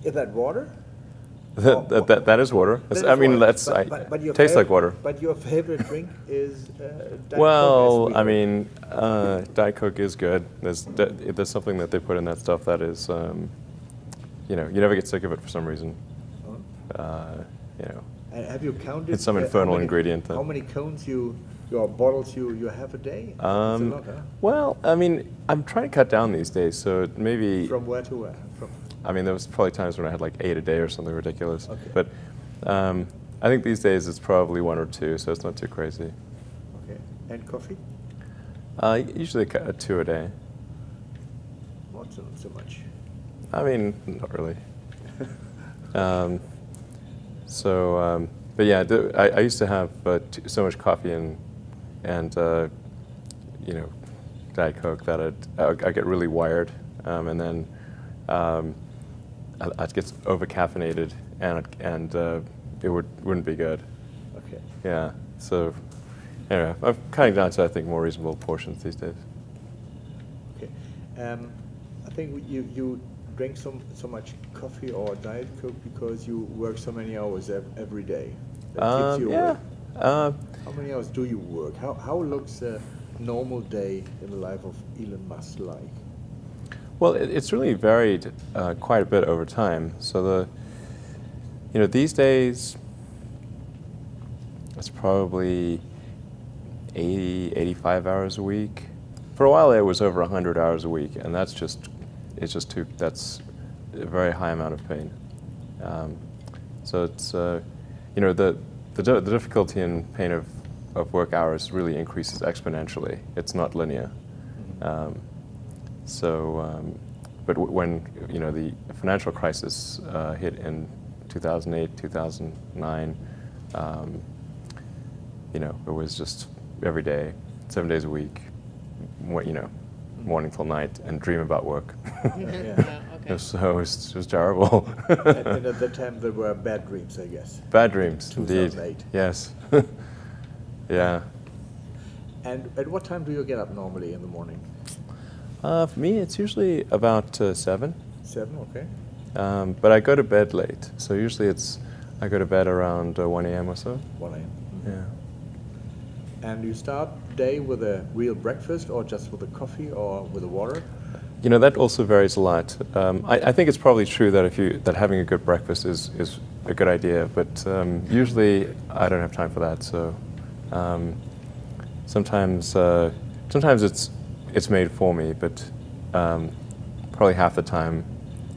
Is that water? That is water. I mean, but your tastes like water. But your favorite drink is Diet Well, Coke, I mean, Diet Coke is good. There's something that they put in that stuff that is, you know, you never get sick of it for some reason. You know. And have you counted? It's some infernal ingredient. How many cones your bottles you have a day? It's a lot, huh? Well, I mean, I'm trying to cut down these days, so maybe. From where to where? I mean, there was probably times when I had like 8 a day or something ridiculous. Okay. But I think these days it's probably 1 or 2, so it's not too crazy. Okay. And coffee? Usually 2 a day. Not so much. I mean, not really. But yeah, I used to have so much coffee and you know, Diet Coke that I get really wired, and then I'd get over-caffeinated, and it wouldn't be good. Okay. Yeah. So anyway, I'm cutting down to, I think, more reasonable portions these days. Okay. I think you drink so much coffee or Diet Coke because you work so many hours every day. That keeps you yeah. awake. How many hours do you work? How looks a normal day in the life of Elon Musk like? Well, it's really varied quite a bit over time. So these days, it's probably 80, 85 hours a week. For a while, it was over 100 hours a week, and that's just a very high amount of pain. So it's, the difficulty and pain of work hours really increases exponentially. It's not linear. But when the financial crisis hit in 2008, 2009, it was just every day, 7 days a week, morning till night, and dream about work. Okay. So it was terrible. And at that time there were bad dreams, I guess. Bad dreams, 2008. indeed. Yes. Yeah. And at what time do you get up normally in the morning? For me, it's usually about 7. 7, okay. But I go to bed late, so usually I go to bed around 1 a.m. or so. 1 a.m. Yeah. And you start the day with a real breakfast, or just with a coffee, or with a water? That also varies a lot. I think it's probably true that having a good breakfast is a good idea, but usually I don't have time for that. So sometimes it's made for me, but probably half the time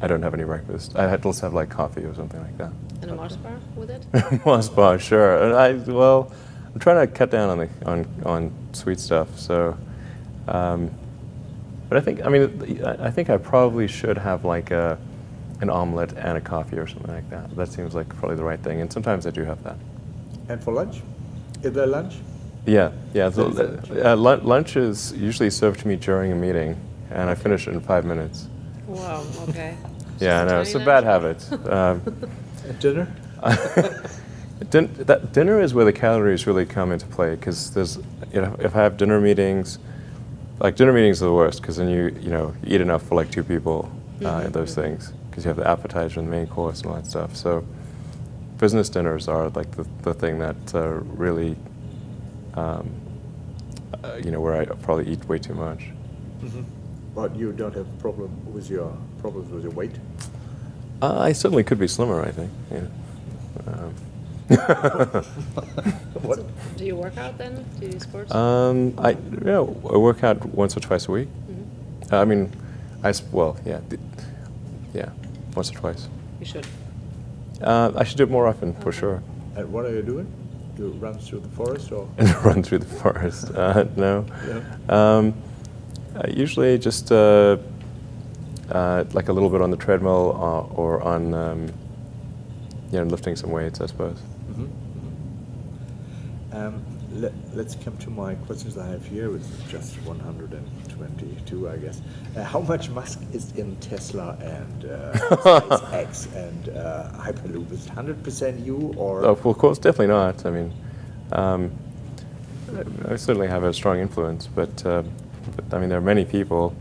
I don't have any breakfast. I had to have like coffee or something like that. And a Mars bar with it? Mars bar, sure. And I'm trying to cut down on sweet stuff. So, but I think I probably should have like an omelet and a coffee or something like that. That seems like probably the right thing. And sometimes I do have that. And for lunch? Is there lunch? Yeah. Lunch is usually served to me during a meeting, and I finish it in 5 minutes. Wow, okay. Yeah, I know, it's a bad habit. Dinner? Dinner is where the calories really come into play, because if I have dinner meetings are the worst, because then you eat enough for like 2 people in those things, because you have the appetizer and the main course and all that stuff. So business dinners are like the thing that really, where I probably eat way too much. Mm-hmm. But you don't have problems with your weight? I certainly could be slimmer, I think. What? Do you work out then? Do you do sports? I work out once or twice a week. Mm-hmm. Once or twice. You should. I should do it more often, for sure. And what are you doing? You run through the forest, or? Run through the forest? No. Yeah. Usually just like a little bit on the treadmill or on lifting some weights, I suppose. Mm-hmm. Let's come to my questions I have here, which is just 122, I guess. How much Musk is in Tesla and SpaceX and Hyperloop? Is it 100% you, or? Oh, well, of course, definitely not. I mean, I certainly have a strong influence, but I mean, there are many people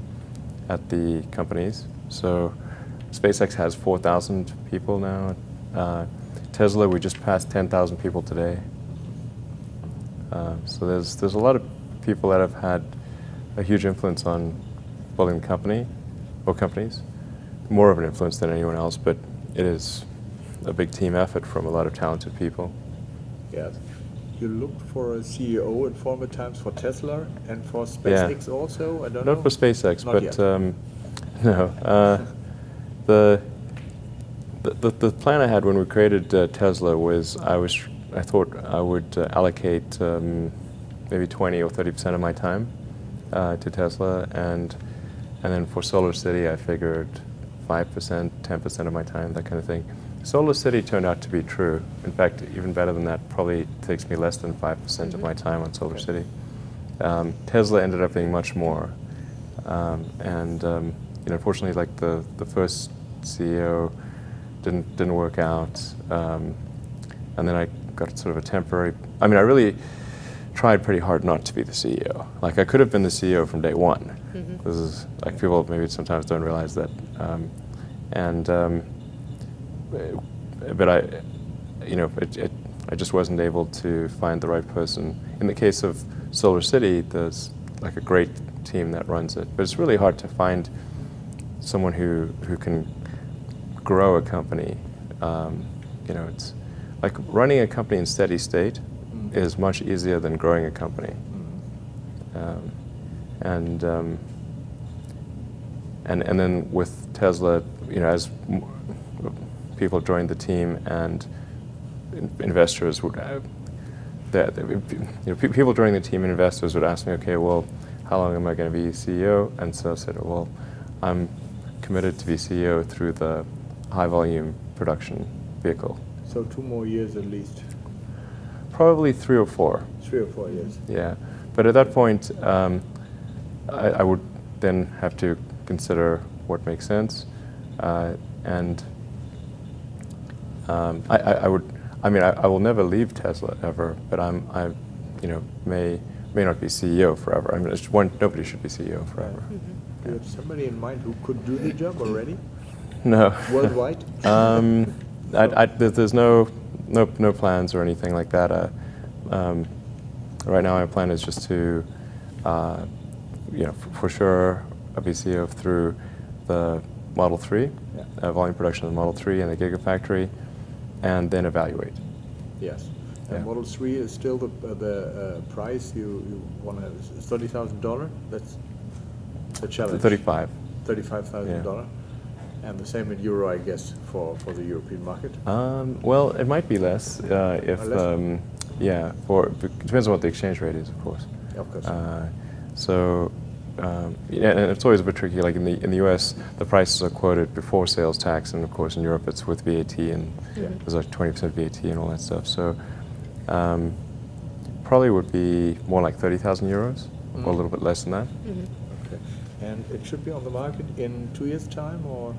at the companies, so SpaceX has 4,000 people now. Tesla, we just passed 10,000 people today. So there's a lot of people that have had a huge influence on building the company, or companies. More of an influence than anyone else, but it is a big team effort from a lot of talented people. Yes. You looked for a CEO in former times for Tesla and for SpaceX also? I don't know. Not for SpaceX, Not but yet. no. The plan I had when we created Tesla was I thought I would allocate maybe 20 or 30% of my time to Tesla, and then for Solar City I figured 5%, 10% of my time, that kind of thing. Solar City turned out to be true. In fact, even better than that, probably takes me less than 5% of my time on Solar City. Tesla ended up being much more, and unfortunately, like the first CEO didn't work out, and then I got sort of a temporary. I mean, I really tried pretty hard not to be the CEO. Like, I could have been the CEO from day one. This is like, people maybe sometimes don't realize that, but I just wasn't able to find the right person. In the case of Solar City, there's like a great team that runs it, but it's really hard to find someone who can grow a company. It's like running a company in steady state is much easier than growing a company. And then with Tesla, as people joined the team and investors would, people joining the team and investors would ask me, okay, well, how long am I going to be CEO? And so I said, well, I'm committed to be CEO through the high volume production vehicle. So 2 more years at least. Probably 3 or 4. 3 or 4 years. Yeah, but at that point, I would then have to consider what makes sense, and I will never leave Tesla ever, but I may not be CEO forever. I mean, nobody should be CEO forever. Do you have somebody in mind who could do the job already? No. Worldwide? There's no plans or anything like that. Right now, my plan is just to, for sure, be CEO through the Model 3, volume production of the Model 3 and the Gigafactory, and then evaluate. Yes. Yeah. And Model 3 is still the price you want to have is $30,000. That's the challenge. 35. $35,000. And the same in euro, I guess, for the European market. Well, it might be less if Less? it depends on what the exchange rate is, of course. Of course. And it's always a bit tricky. Like in the U.S., the prices are quoted before sales tax, and of course in Europe it's with VAT, and there's like 20% VAT and all that stuff. So probably would be more like 30,000 euros, or a little bit less than that. Okay. And it should be on the market in 2 years' time, or?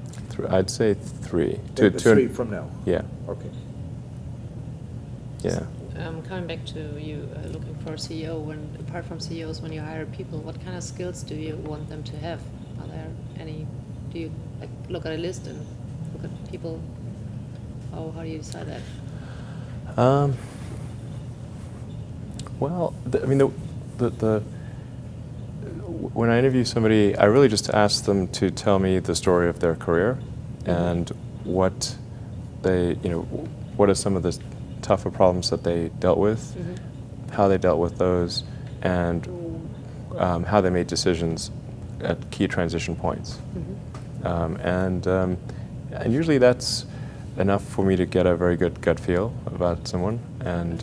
I'd say 3. 3 from now. Yeah. Okay. Yeah. Coming back to you looking for a CEO, apart from CEOs, when you hire people, what kind of skills do you want them to have? Are there any? Do you look at a list and look at people? How do you decide that? Well, when I interview somebody, I really just ask them to tell me the story of their career and what are some of the tougher problems that they dealt with, how they dealt with those, and how they made decisions at key transition points. And usually that's enough for me to get a very good gut feel about someone. And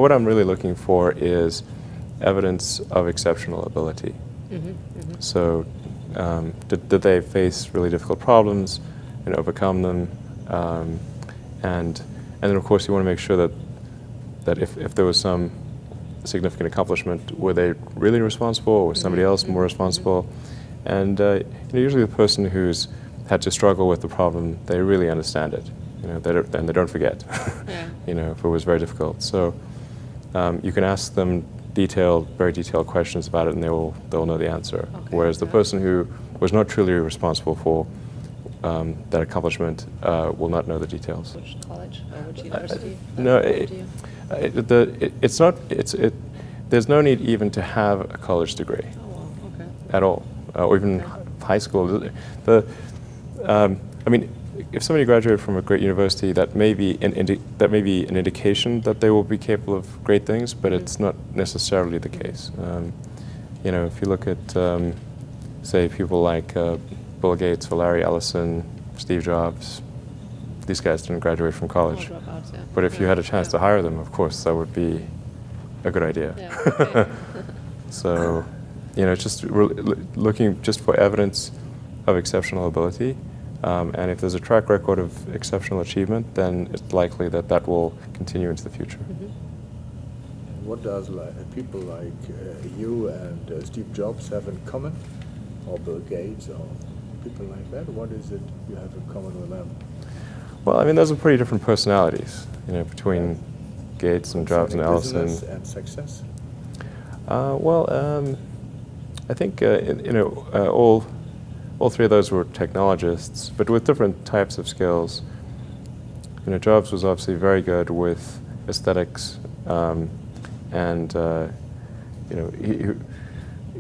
what I'm really looking for is evidence of exceptional ability. So did they face really difficult problems and overcome them? And then, of course, you want to make sure that if there was some significant accomplishment, were they really responsible, or was somebody else more responsible? And usually the person who's had to struggle with the problem, they really understand it. And they don't forget. If it was very difficult. So you can ask them very detailed questions about it, and they'll know the answer. Okay. Whereas the person who was not truly responsible for that accomplishment will not know the details. Which college or which university? No, Do you? it's not. There's no need even to have a college degree Oh, wow, okay. at all, or even Okay. high school. I mean, if somebody graduated from a great university, that may be an indication that they will be capable of great things, but it's not necessarily the case. You know, if you look at, say, people like Bill Gates or Larry Ellison, Steve Jobs, these guys didn't graduate from college. All dropouts, yeah. But if you Yeah, had a chance to yeah. hire them, of course, that would be a good idea. Yeah, okay. So, you know, just looking just for evidence of exceptional ability, and if there's a track record of exceptional achievement, then it's likely that that will continue into the future. What does people like you and Steve Jobs have in common, or Bill Gates, or people like that? What is it you have in common with them? Well, I mean, those are pretty different personalities, you know, between Gates and Jobs and Ellison. Business and success. I think you know all three of those were technologists, but with different types of skills. You know, Jobs was obviously very good with aesthetics, and you know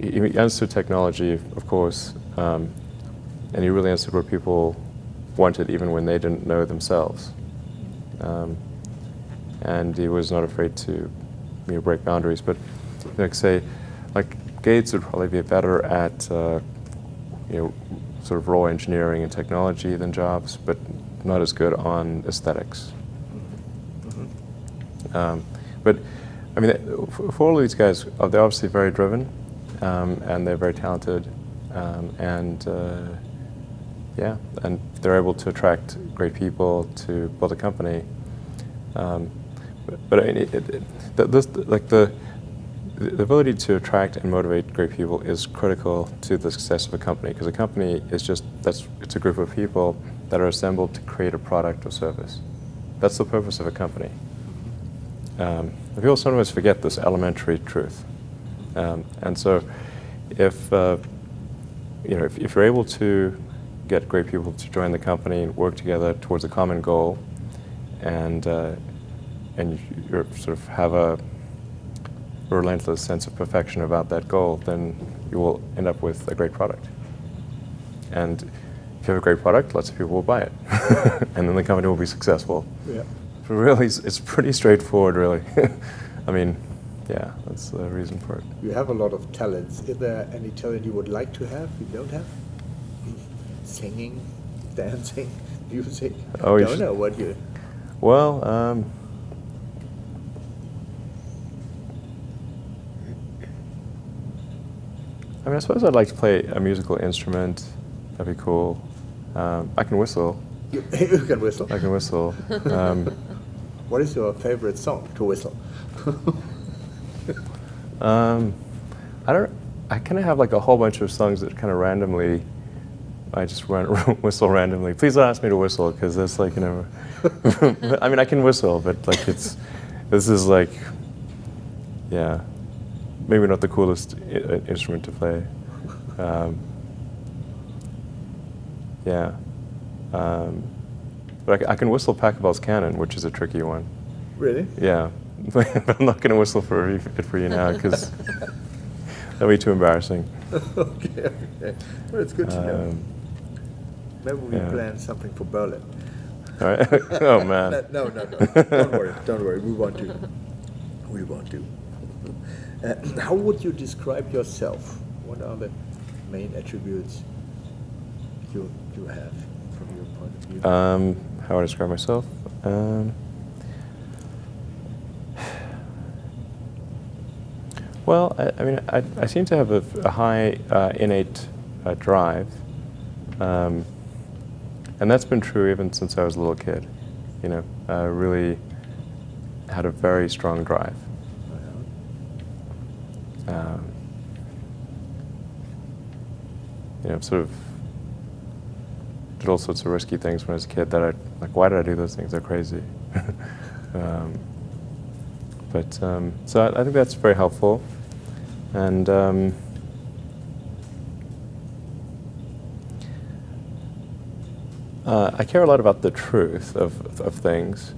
he understood technology, of course, and he really understood what people wanted, even when they didn't know themselves. And he was not afraid to, you know, break boundaries. But, like say, like Gates would probably be better at, you know, sort of raw engineering and technology than Jobs, but not as good on aesthetics. But I mean, for all of these guys, they're obviously very driven, and they're very talented, and yeah, and they're able to attract great people to build a company. But I mean, the ability to attract and motivate great people is critical to the success of a company, because a company is it's a group of people that are assembled to create a product or service. That's the purpose of a company. People sometimes forget this elementary truth, and so if you know, if you're able to get great people to join the company and work together towards a common goal, and you sort of have a relentless sense of perfection about that goal, then you will end up with a great product. And if you have a great product, lots of people will buy it, and then the company will be successful. Yeah. But really, it's pretty straightforward, really. I mean, yeah, that's the reason for it. You have a lot of talents. Is there any talent you would like to have, you don't have? Singing, dancing, music? Oh, you don't should- know what you... Well, I mean, I suppose I'd like to play a musical instrument. That'd be cool. I can whistle. You can whistle. I can whistle. What is your favorite song to whistle? I kind of have like a whole bunch of songs that kind of randomly, I just whistle randomly. Please don't ask me to whistle, because that's like, you know, I mean, I can whistle, but like this is like, yeah, maybe not the coolest instrument to play. Yeah. But I can whistle Pachelbel's Canon, which is a tricky one. Really? Yeah. But I'm not going to whistle for you now, because that'd be too embarrassing. Okay. Well, it's good to know. Maybe we yeah. plan something for Berlin. All right. Oh, man. No. Don't worry. We want to. How would you describe yourself? What are the main attributes you have from your point of view? How I describe myself? Well, I mean, I seem to have a high innate drive, and that's been true even since I was a little kid. You know, I really had a very strong drive. You know, sort of did all sorts of risky things when I was a kid that I, like, why did I do those things? They're crazy. So I think that's very helpful. And I care a lot about the truth of things,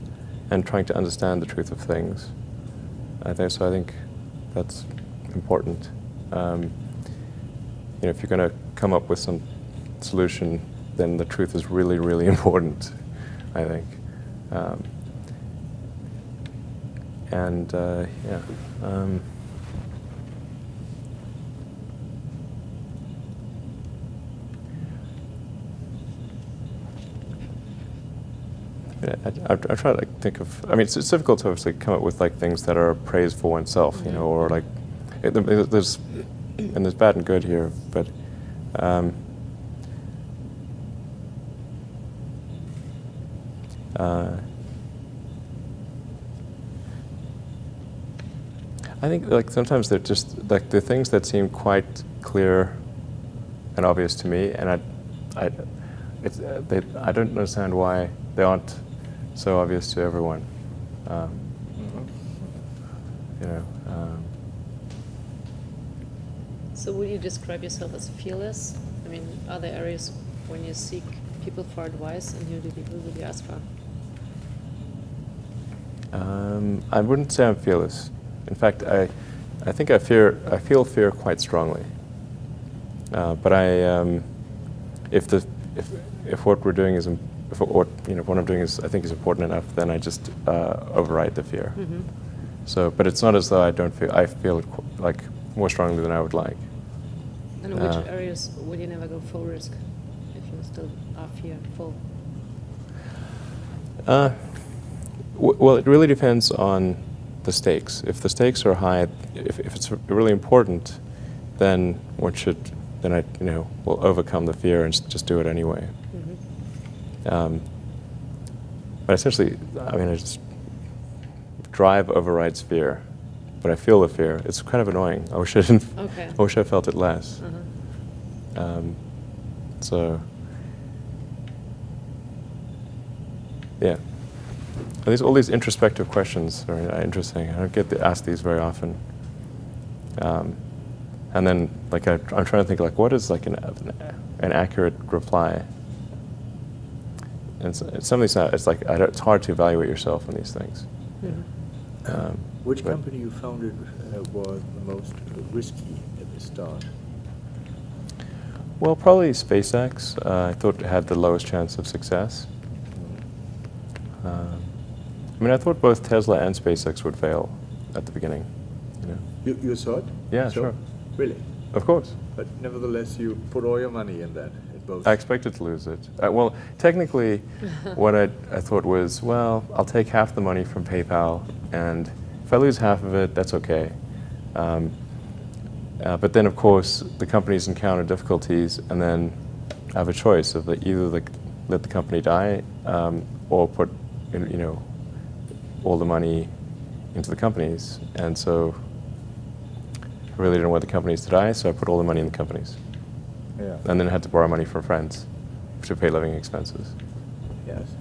and trying to understand the truth of things. I think that's important. If you're going to come up with some solution, then the truth is really, really important, I think. I try to think of. I mean, it's difficult to obviously come up with things that are praise for oneself, or there's bad and good here, but I think sometimes they're just the things that seem quite clear and obvious to me, and I don't understand why they aren't so obvious to everyone. So would you describe yourself as fearless? I mean, are there areas when you seek people for advice, and who do you ask for? I wouldn't say I'm fearless. In fact, I think I feel fear quite strongly. But if what we're doing is what I'm doing is I think is important enough, then I just override the fear. Mm-hmm. So, but it's not as though I feel it more strongly than I would like. And in which areas would you never go full risk if you still are fearful? Well, it really depends on the stakes. If the stakes are high, if it's really important, then I will overcome the fear and just do it anyway. Mm-hmm. But essentially, I just drive overrides fear, but I feel the fear. It's kind of annoying. I wish I didn't. Okay. I wish I felt it less. Uh-huh. So, yeah. All these introspective questions are interesting. I don't get asked these very often. And then, I'm trying to think, what is an accurate reply? And some of these, it's hard to evaluate yourself on these things. Mm-hmm. Which company you founded was the most risky at the start? Well, probably SpaceX. I thought it had the lowest chance of success. I thought both Tesla and SpaceX would fail at the beginning. You saw it? Yeah, sure. Really? Of course. But nevertheless, you put all your money in that, in both. I expected to lose it. Well, technically, what I thought was, well, I'll take half the money from PayPal, and if I lose half of it, that's okay. But then, of course, the companies encounter difficulties, and then I have a choice of either let the company die or put all the money into the companies. And so I really didn't want the companies to die, so I put all the money in the companies. Yeah. And then I had to borrow money from friends to pay living expenses. Yes.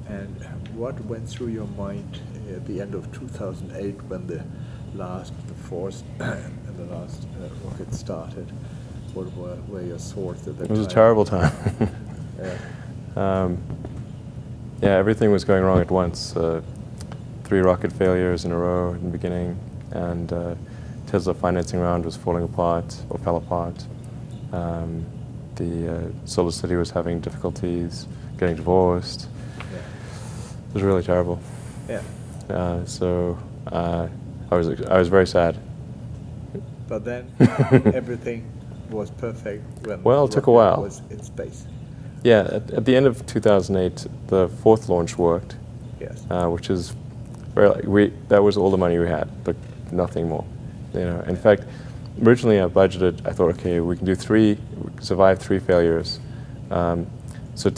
And what went through your mind at the end of 2008 when the fourth and the last rocket started? What were your thoughts at that time? It was a terrible time. Yeah. Yeah, everything was going wrong at once. 3 rocket failures in a row in the beginning, and Tesla financing round was falling apart, or fell apart. The Solar City was having difficulties, getting divorced. Yeah. It was really terrible. Yeah. So I was very sad. But then everything was perfect when Well, it the took a rocket while. was in space. Yeah, at the end of 2008, the 4th launch worked. Yes. Which is that was all the money we had, but nothing more. In fact, originally I budgeted. I thought, okay, we can do survive 3 failures. So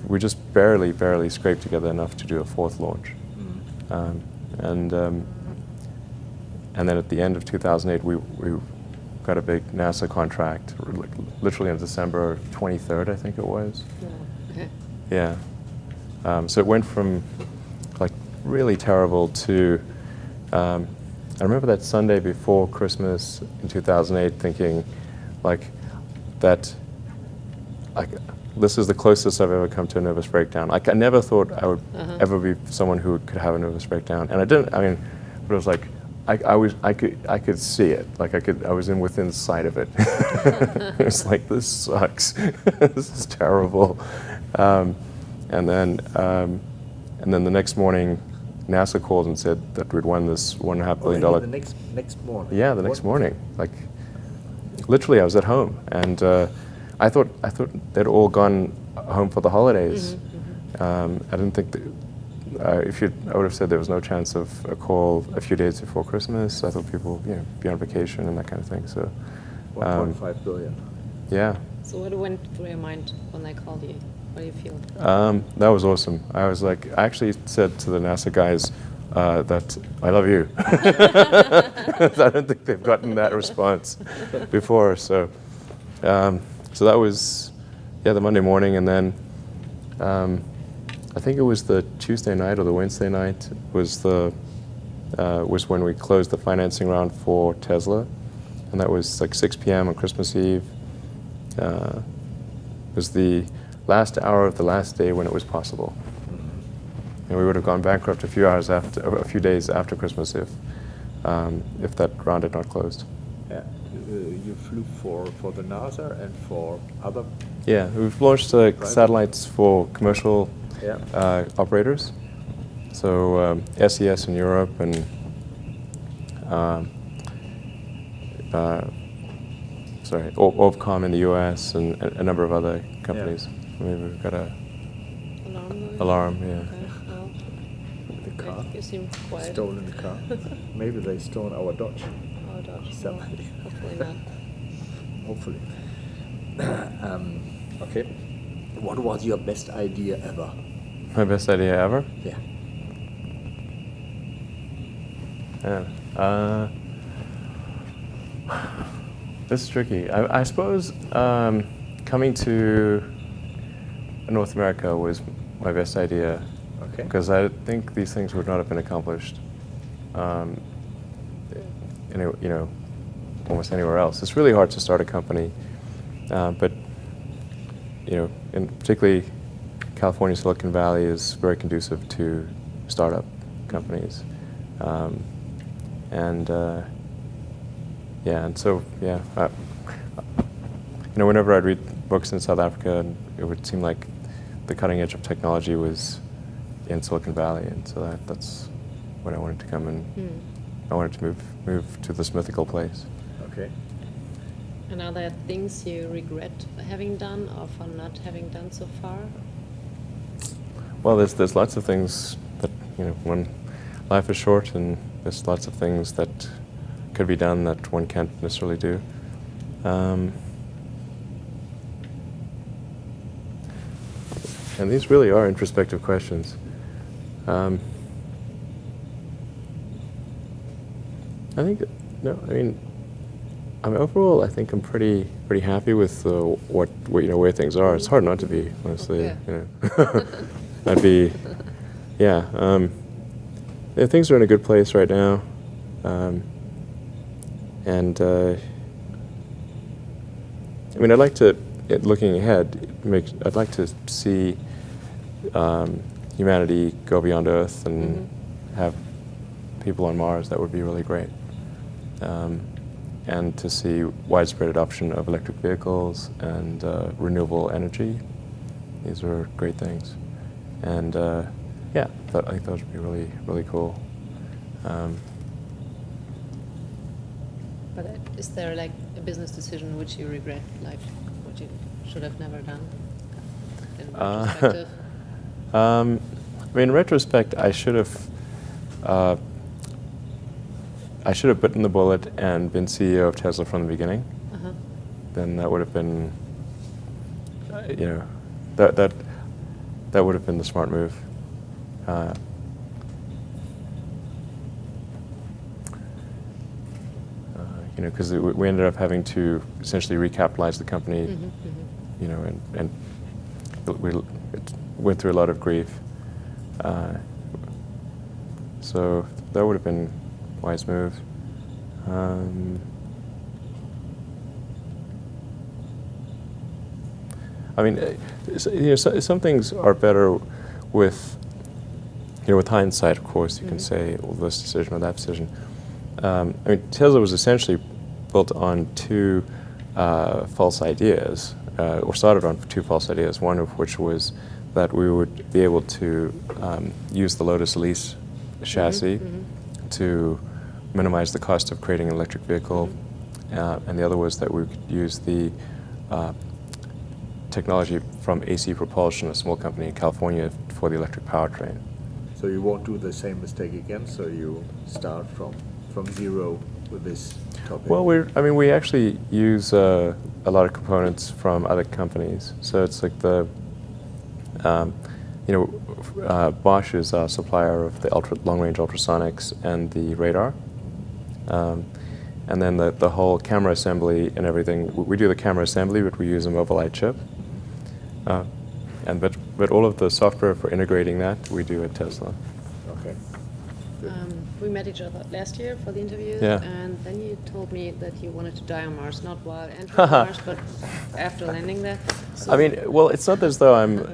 we just barely scraped together enough to do a 4th launch. Mm. And then at the end of 2008, we got a big NASA contract, literally on December 23rd, I think it was. Yeah. Okay. Yeah. So it went from really terrible to, I remember that Sunday before Christmas in 2008 thinking that this is the closest I've ever come to a nervous breakdown. I never thought I would ever be someone who could have a nervous breakdown, and I didn't. I mean, but it was like I could see it. Like I was within sight of it. It was like, this sucks. This is terrible. And then the next morning, NASA called and said that we'd won this $1.5 billion. The next morning. Yeah, the next morning. Like, literally, I was at home, and I thought they'd all gone home for the holidays. I didn't think that, I would have said there was no chance of a call a few days before Christmas. I thought people would be on vacation and that kind of thing. So 1.5 billion. Yeah. So what went through your mind when they called you? What do you feel? That was awesome. I was like, I actually said to the NASA guys that I love you. I don't think they've gotten that response before. So that was, the Monday morning, and then I think it was the Tuesday night or the Wednesday night was when we closed the financing round for Tesla, and that was like 6 p.m. on Christmas Eve. It was the last hour of the last day when it was possible, and we would have gone bankrupt a few days after Christmas if that round had not closed. Yeah, you flew for the NASA and for other. Yeah, we've launched satellites for commercial operators. So SES in Europe and Orbcom in the US and a number of other companies. I mean, we've got a alarm. Yeah. Okay, well, The car. you seem quiet. Stolen the car. Maybe they stole our Dodge. Oh, Dodge. Somebody. Hopefully not. Hopefully. Okay. What was your best idea ever? My best idea ever? Yeah. Yeah. This is tricky. I suppose coming to North America was my best idea. Okay. Because I think these things would not have been accomplished, almost anywhere else. It's really hard to start a company, but in particularly California, Silicon Valley is very conducive to startup companies, whenever I'd read books in South Africa, it would seem like the cutting edge of technology was in Silicon Valley, and so that's what I wanted to come and I wanted to move to this mythical place. Okay. And are there things you regret having done or for not having done so far? Well, there's lots of things that, when life is short, and there's lots of things that could be done that one can't necessarily do. And these really are introspective questions. I think, overall, I think I'm pretty happy with where things are. It's hard not to be, honestly. Yeah. I'd be, things are in a good place right now, and I'd like to, looking ahead, I'd like to see humanity go beyond Earth and have people on Mars. That would be really great. And to see widespread adoption of electric vehicles and renewable energy. These are great things. And I think those would be really, really cool. But is there like a business decision which you regret, like what you should have never done in retrospective? In retrospect, I should have bitten the bullet and been CEO of Tesla from the beginning. Then that would have been, that would have been the smart move. Because we ended up having to essentially recapitalize the company, and it went through a lot of grief. So that would have been a wise move. I mean, some things are better with, with hindsight, of course. You can say, well, this decision or that decision. I mean, Tesla was essentially built on two false ideas, or started on two false ideas, one of which was that we would be able to use the Lotus Elise chassis to minimize the cost of creating an electric vehicle, and the other was that we could use the technology from AC Propulsion, a small company in California, for the electric powertrain. So you won't do the same mistake again, so you start from zero with this topic? Well, we actually use a lot of components from other companies. So it's like Bosch is our supplier of the long-range ultrasonics and the radar. And then the whole camera assembly and everything, we do the camera assembly, but we use a Mobileye chip. But all of the software for integrating that, we do at Tesla. Okay. We met each other last year for the interview, Yeah. and then you told me that you wanted to die on Mars, not while entering Mars, but after landing there. So I mean, well, it's not as though I'm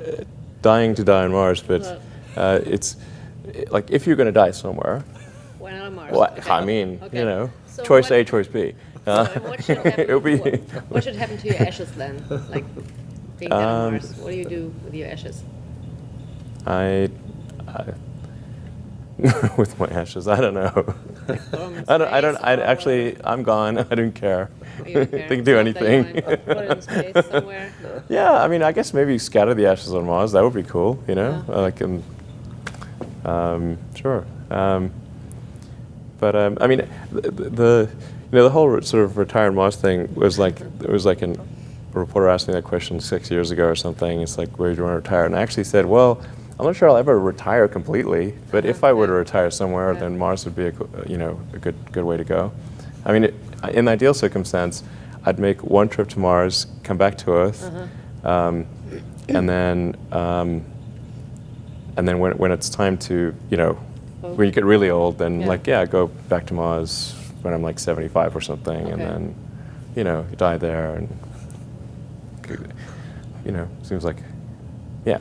dying to die on Mars, but it's like if you're going to die somewhere, why not on Mars? well, Okay. I mean, Okay. So choice what- A, choice B. So what should happen? It'll be What should happen to your ashes then? Like being dead on Mars, what do you do with your ashes? I with my ashes, I don't know. I'm gone. I don't care. You don't care? They can do It's not that you anything. wanna put it in space somewhere. Yeah, I mean, I guess maybe scatter the ashes on Mars. That would be cool, Yeah. Sure. I mean, the whole sort of retired Mars thing was like, a reporter asked me that question 6 years ago or something. It's like, where do you want to retire? And I actually said, well, I'm not sure I'll ever retire completely, but if I were to retire somewhere, then Mars would be a good way to go. I mean, in the ideal circumstance, I'd make one trip to Mars, come back to Earth, and then when it's time to, when you get really old, then go back to Mars when I'm like 75 or something, and then, you die there, and seems like, yeah.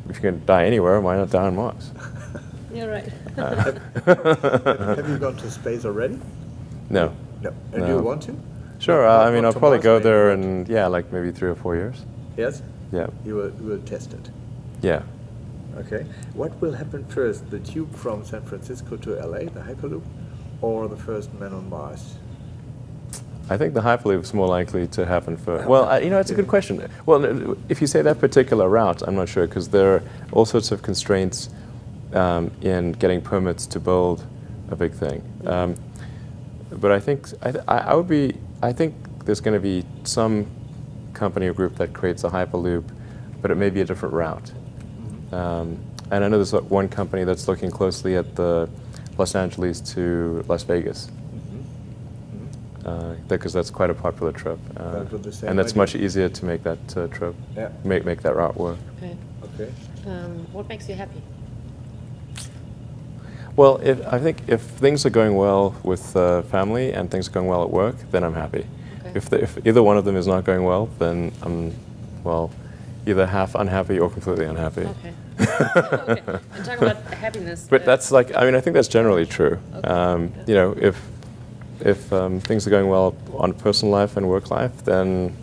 If you're going to die anywhere, why not die on Mars? You're right. Have you gone to space already? No. No. And No. do you want to? Sure. Not I mean, I'll to probably Mars, go maybe, there but- in like maybe 3 or 4 years. Yes? Yeah. You will test it. Yeah. Okay. What will happen first, the tube from San Francisco to LA, the Hyperloop, or the first man on Mars? I think the Hyperloop is more likely to happen first. Well, it's a good question. Well, if you say that particular route, I'm not sure, because there are all sorts of constraints in getting permits to build a big thing. But I think I think there's going to be some company or group that creates a Hyperloop, but it may be a different route. And I know there's one company that's looking closely at the Los Angeles to Las Vegas. Because that's quite a popular trip, with the same and that's idea. much easier to make that trip, Yeah. make that route work. Okay. Okay. What makes you happy? Well, I think if things are going well with family and things are going well at work, then I'm happy. Okay. If either one of them is not going well, then I'm, either half unhappy or completely unhappy. Okay. Okay. And talk about happiness. But that's like, I think that's generally true. Okay. If things are going well on personal life and work life, then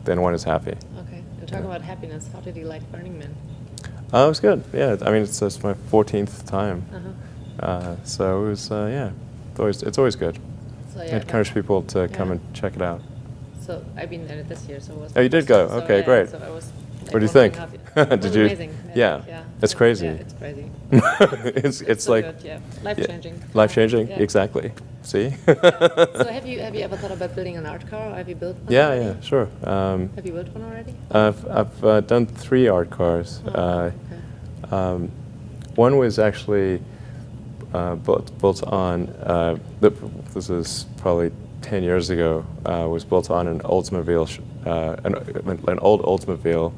one is happy. Okay. And talk about happiness. How did you like Burning Man? It was good. Yeah, I mean, it's my 14th time, so it was it's always good. So I encourage people to come and check it out. So I've been there this year. So it was. Oh, you did go? So, Okay, yeah, great. So I was. What do you think? It Did was you? amazing. Yeah. It's crazy. Yeah, it's crazy. it's so like good, yeah. Life-changing. Life-changing, Yeah. Exactly. See? So have you ever thought about building an art car? Or have you built one? Yeah, already? yeah, sure. Have you built one already? I've done 3 art cars. Okay. One was actually built on, this is probably 10 years ago, was built on an Oldsmobile, an old Oldsmobile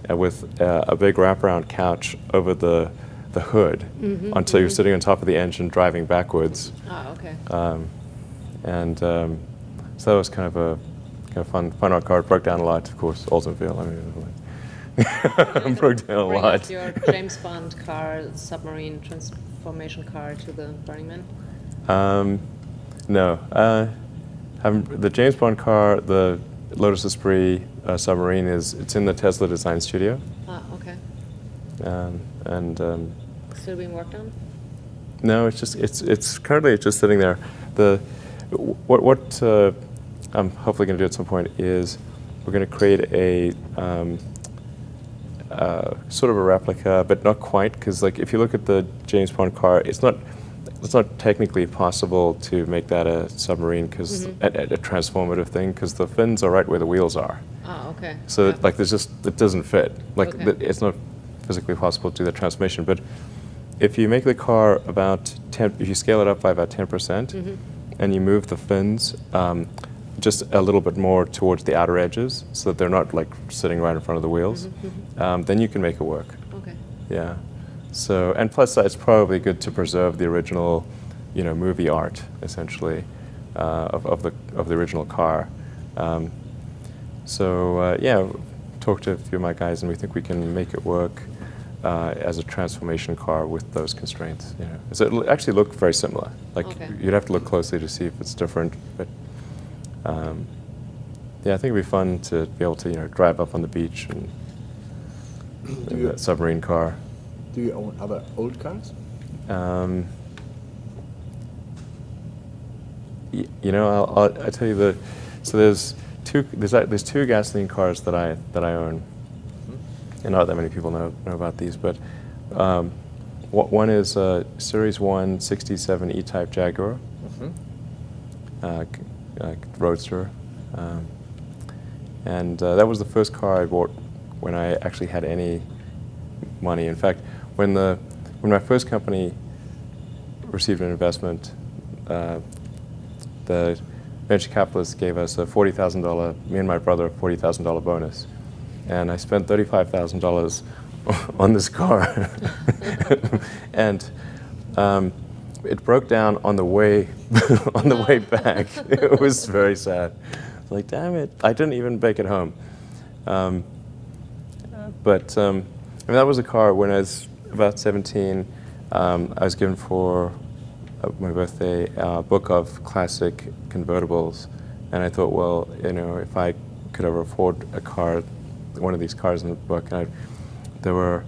with a big wraparound couch over the hood until you're sitting on top of the engine driving backwards. Ah, okay. So that was kind of a kind of fun art car. It broke down a lot, of course. Oldsmobile. I mean, broke down a Bring lot. up your James Bond car, submarine transformation car to the Burning Man? No. The James Bond car, the Lotus Esprit submarine, it's in the Tesla design studio. Ah, okay. Still being worked on? No, it's currently just sitting there. What I'm hopefully going to do at some point is we're going to create a sort of a replica, but not quite, because like if you look at the James Bond car, it's not technically possible to make that a submarine, because a transformative thing, because the fins are right where the wheels are. Ah, okay. So Yeah. like it doesn't fit. Like Okay. it's not physically possible to do the transformation. But if you make the car about 10, if you scale it up by about 10%, and you move the fins just a little bit more towards the outer edges, so that they're not like sitting right in front of the wheels, then you can make it work. Okay. Yeah. So, and plus it's probably good to preserve the original, movie art, essentially, of the original car. Talked to a few of my guys, and we think we can make it work as a transformation car with those constraints. So it'll actually look very similar. Like you'd have to look closely to see if it's different, but I think it'd be fun to be able to drive up on the beach and in that submarine car. Do you own other old cars? I'll tell you so there's two gasoline cars that I own, and not that many people know about these, but one is a Series 1 67 E-Type Jaguar, Roadster, and that was the first car I bought when I actually had any money. In fact, when my first company received an investment, the venture capitalists gave us a $40,000, me and my brother, a $40,000 bonus, and I spent $35,000 on this car, and it broke down on the way back. It was very sad. Like, damn it, I didn't even make it home. That was a car when I was about 17. I was given for my birthday a book of classic convertibles, and I thought, well, if I could ever afford a car, one of these cars in the book, there were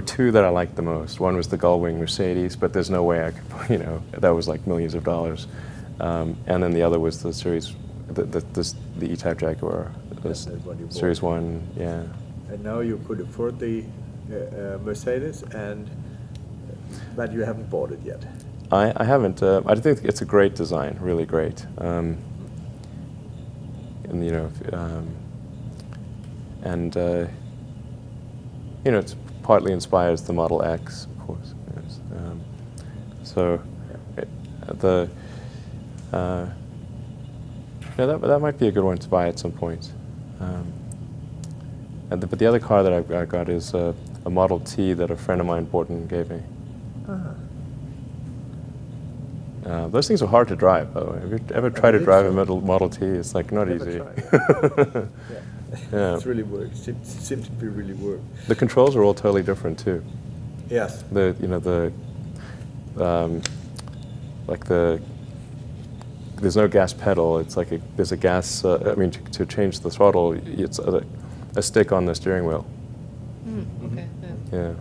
two that I liked the most. One was the Gullwing Mercedes, but there's no way I could, that was like millions of dollars. And then the other was the Series, the E-Type Jaguar, Series 1, yeah. And now you could afford the Mercedes, but you haven't bought it yet. I haven't. I think it's a great design, really great. It's partly inspires the Model X, of course. Yes. That might be a good one to buy at some point. But the other car that I got is a Model T that a friend of mine bought and gave me. Those things are hard to drive, by the way. Have you ever tried to drive a Model T? It's like not easy. Yeah. It's really work. It seems to be really work. The controls are all totally different too. Yes. There's no gas pedal. It's like there's a gas. To change the throttle, it's a stick on the steering wheel. Okay. Yeah.